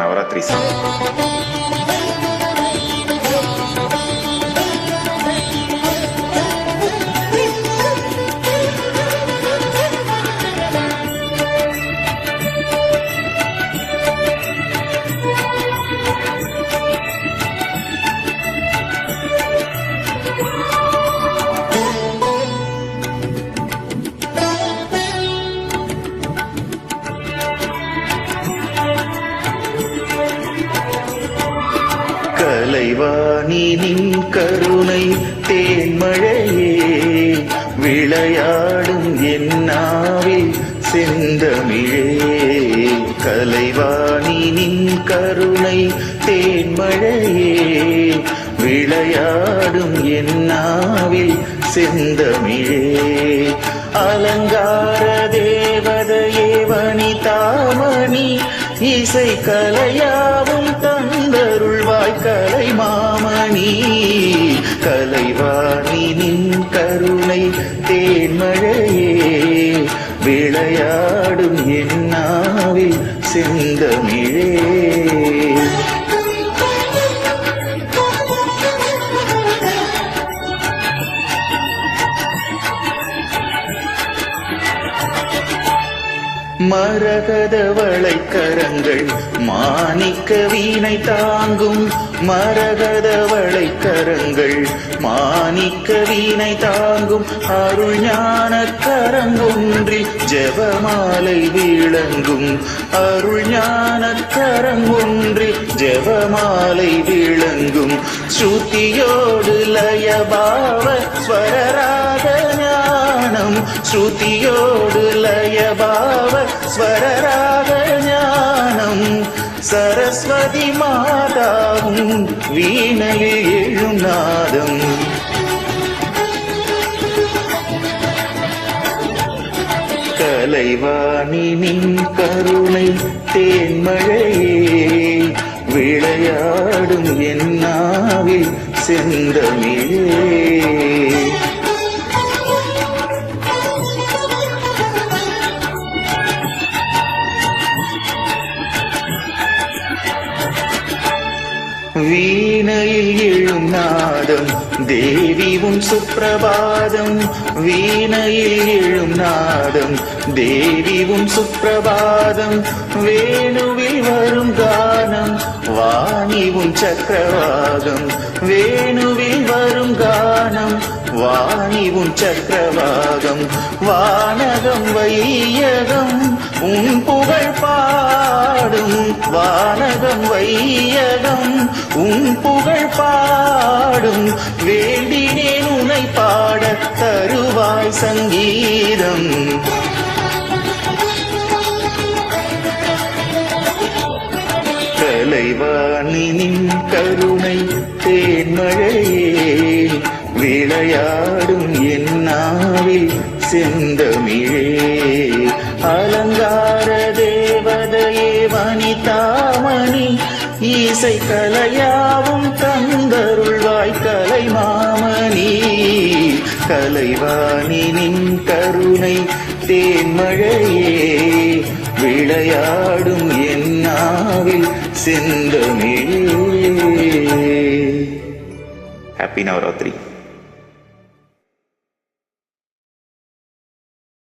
Navaratri song. கலைவாணினின் கருணை தேன்மழையே விளையாடும் என்னாவில் செந்தமிழே. கலைவாணினின் கருணை தேன்மழையே விளையாடும் என்னாவில் செந்தமிழே. அலங்கார தேவதையே வனிதாமணி இசை கலையாவும் தந்தருள்வாய் கலை மாமணி. கலைவாணினின் கருணை தேன்மழையே விளையாடும் என்னாவில் செந்தமிழே. மரகத வளைக்கரங்கள் மாணிக்க வீணை தாங்கும். மரகத வளைக்கரங்கள் மாணிக்க வீணை தாங்கும். அருள் ஞான கரம் ஒன்றில் ஜெபமாலை விளங்கும். அருள் ஞான கரம் ஒன்றில் ஜெபமாலை விளங்கும். ஸ்ருதியோடு லயபாவ ஸ்வரராக ஞானம். ஸ்ருதியோடு லயபாவ ஸ்வரராக ஞானம். சரஸ்வதி மாதாவும் வீணையில் எழும் நாதம். கலைவாணினின் கருணை தேன்மழையே விளையாடும் என்னாவில் செந்தமிழே. வீணையில் எழும் நாதம் தேவி உன் சுப்பிரபாதம். வீணையில் எழும் நாதம் தேவி உன் சுப்பிரபாதம். வேணுவில் வரும் கானம் வாணி உன் சக்கரவாகம். வேணுவில் வரும் கானம் வாணி உன் சக்கரவாகம். வானகம் வையகம் உன் புகழ் பாடும். வானகம் வையகம் உன் புகழ் பாடும். வேண்டினேன் உனை பாட தருவாய் சங்கீதம். கலைவாணினின் கருணை தேன்மழையே விளையாடும் என்னாவில் செந்தமிழே. அலங்கார தேவதையே வனிதாமணி இசை கலையாவும் தந்தருள்வாய் கலை மாமணி. கலைவாணினின் கருணை தேன்மழையே விளையாடும் என்னாவில் செந்தமிழே. ஹாப்பி நவராத்திரி.